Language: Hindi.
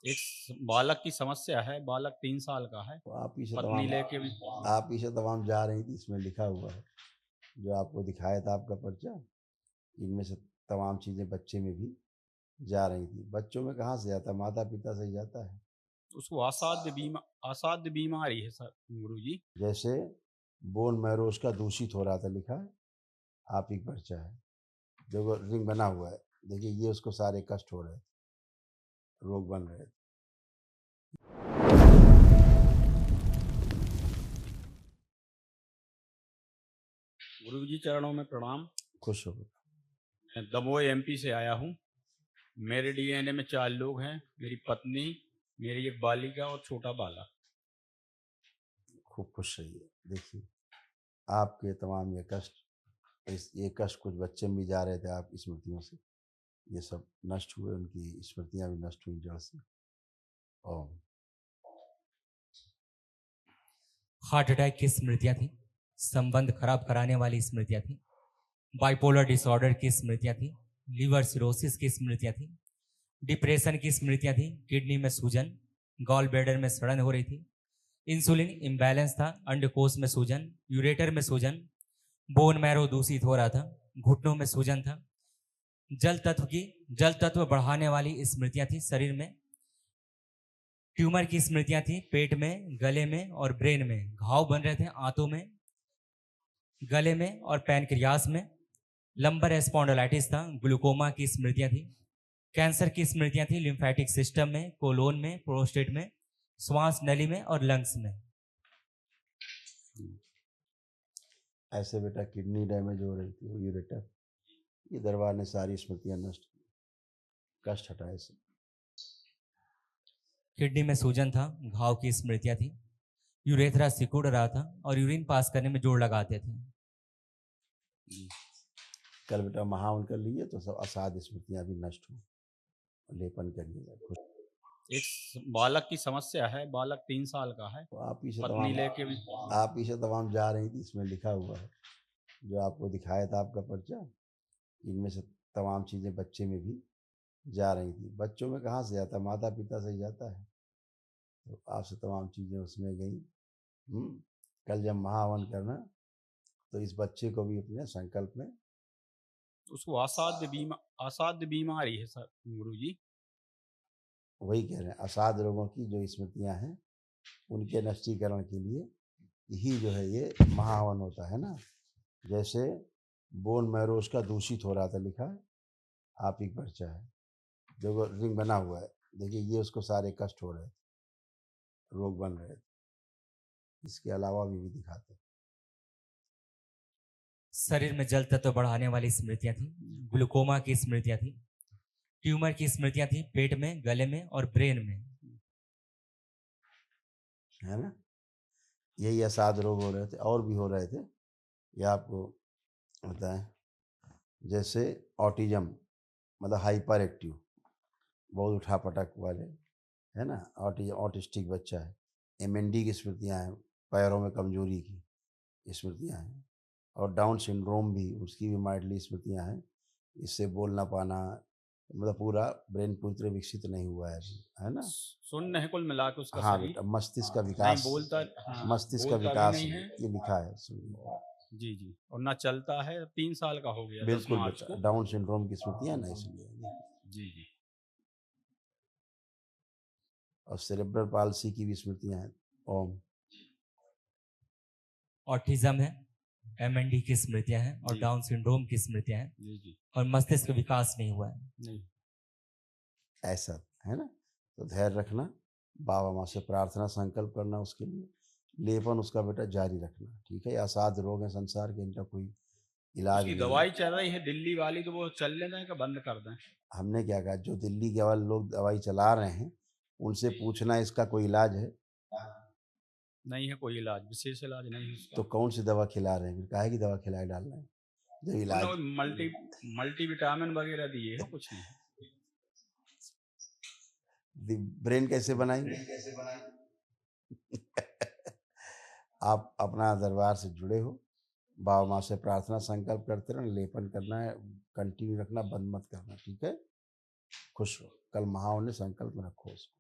बालक की समस्या है। बालक 3 साल का है। तो आप ही से पत्नी तमाम लेके भी आप ही से तमाम जा रही थी, इसमें लिखा हुआ है जो आपको दिखाया था आपका पर्चा। इनमें से तमाम चीज़ें बच्चे में भी जा रही थी। बच्चों में कहाँ से जाता है, माता पिता से ही जाता है। उसको असाध्य बीमारी है सर गुरुजी। जैसे बोन मैरो उसका दूषित हो रहा था, लिखा है आप ही का पर्चा है। जो वो रिंग बना हुआ है, देखिए ये उसको सारे कष्ट हो रहे थे, रोग बन रहे थे। गुरुजी चरणों में प्रणाम। खुश हो। मैं दमोह एमपी से आया हूँ। मेरे डीएनए में 4 लोग हैं। मेरी पत्नी, मेरी एक बालिका और छोटा बालक। खूब खुश रहिए। देखिए आपके तमाम ये कष्ट, ये कष्ट कुछ बच्चे में भी जा रहे थे, आप स्मृतियों से ये सब नष्ट हुए, उनकी स्मृतियां भी नष्ट हुई जड़ से। ओम। हार्ट अटैक की स्मृतियां थी, संबंध खराब कराने वाली स्मृतियां थी, बाइपोलर डिसऑर्डर की स्मृतियां थी, लिवर सिरोसिस की स्मृतियां थी, डिप्रेशन की स्मृतियां थी, किडनी में सूजन, गॉल ब्लैडर में सड़न हो रही थी, इंसुलिन इम्बैलेंस था, अंडकोश में सूजन, यूरेटर में सूजन, बोन मैरो दूषित हो रहा था, घुटनों में सूजन था, जल तत्व बढ़ाने वाली स्मृतियां थी, शरीर में ट्यूमर की स्मृतियां थी, पेट में, गले में और ब्रेन में घाव बन रहे थे, आंतों में, गले में और पैनक्रियास में, लंबर स्पॉन्डिलाइटिस था, ग्लूकोमा की स्मृतियां थी, कैंसर की स्मृतियां थी, लिम्फेटिक सिस्टम में, कोलोन में, प्रोस्टेट में, श्वास नली में और लंग्स में। ऐसे बेटा किडनी डैमेज हो रही थी, वो यूरेटर, ये दरबार ने सारी स्मृतियां नष्ट की, कष्ट हटाए से। किडनी में सूजन था, घाव की स्मृतियां थी, यूरेथ्रा सिकुड़ रहा था और यूरिन पास करने में जोर लगाते थे। कल बेटा महावन कर लिए तो सब असाध्य स्मृतियां भी नष्ट हुई। लेपन करिएगा। खुश। एक बालक की समस्या है। बालक 3 साल का है। तो आप ही से पत्नी लेके भी तमाम जा रही थी, इसमें लिखा हुआ है जो आपको दिखाया था आपका पर्चा। इनमें से तमाम चीज़ें बच्चे में भी जा रही थी। बच्चों में कहाँ से जाता है, माता पिता से ही जाता है। तो आपसे तमाम चीज़ें उसमें गई। कल जब महावन करना तो इस बच्चे को भी अपने संकल्प में, उसको असाध्य बीमारी है सर गुरुजी। वही कह रहे हैं, असाध रोगों की जो स्मृतियां हैं उनके नष्टीकरण के लिए ही जो है ये महावन होता है ना। जैसे बोन मैरो उसका दूषित हो रहा था, लिखा है आप ही का पर्चा है। जो वो रिंग बना हुआ है, देखिए ये उसको सारे कष्ट हो रहे थे, रोग बन रहे थे। इसके अलावा भी दिखाते हैं। शरीर में जल तत्व बढ़ाने वाली स्मृतियां थी, ग्लूकोमा की स्मृतियां थी, ट्यूमर की स्मृतियां थी, पेट में, गले में और ब्रेन में। है ना, यही असाध रोग हो रहे थे, और भी हो रहे थे, ये आपको बताएं। जैसे ऑटिज्म, मतलब हाइपर एक्टिव, बहुत उठापटक वाले, है ना, ऑटिस्टिक बच्चा है। एमएनडी की स्मृतियाँ हैं, पैरों में कमजोरी की स्मृतियाँ हैं। और डाउन सिंड्रोम भी, उसकी भी माइल्डली स्मृतियाँ हैं। इससे बोल ना पाना, मतलब पूरा ब्रेन पूरी तरह विकसित नहीं हुआ है अभी, है ना। सुन्न है कुल मिला के उसका हाँ शरीर। बेटा, मस्तिष्क का नहीं विकास, बोलता। हाँ, मस्तिष्क का बोलता भी विकास नहीं है। ये लिखा है, सुनिए। जी जी। और ना चलता है। 3 साल का हो गया 10 बिल्कुल मार्च बेटा, को। डाउन सिंड्रोम की स्मृतियाँ ना, इसलिए। जी जी। और सेरेब्रल पाल्सी की भी स्मृतियाँ हैं। ओम। ऑटिज्म है, एमएनडी की स्मृतियां हैं और जी डाउन सिंड्रोम की स्मृतियां हैं जी जी। और मस्तिष्क का विकास नहीं हुआ है। नहीं। ऐसा है ना, तो धैर्य रखना, बाबा माँ से प्रार्थना संकल्प करना उसके लिए, लेपन उसका बेटा जारी रखना, ठीक है। ये असाध रोग है संसार के, इनका कोई इलाज उसकी नहीं है। दवाई चल रही है दिल्ली वाली, तो वो चलने दें कि बंद कर दें? हमने क्या कहा, जो दिल्ली के वाले लोग दवाई चला रहे हैं उनसे पूछना इसका कोई इलाज है। नहीं है कोई इलाज, विशेष इलाज नहीं है तो उसका। कौन सी दवा खिला रहे हैं, फिर काहे की दवा खिलाए डाल रहे हैं जो इलाज। उन्होंने मल्टी विटामिन वगैरह दिए है, कुछ नहीं। ब्रेन कैसे बनाएंगे। आप अपना दरबार से जुड़े हो, बाबा माँ से प्रार्थना संकल्प करते रहना, लेपन करना है, कंटिन्यू रखना, बंद मत करना, ठीक है। खुश हो। कल महाओं ने संकल्प रखो उसको।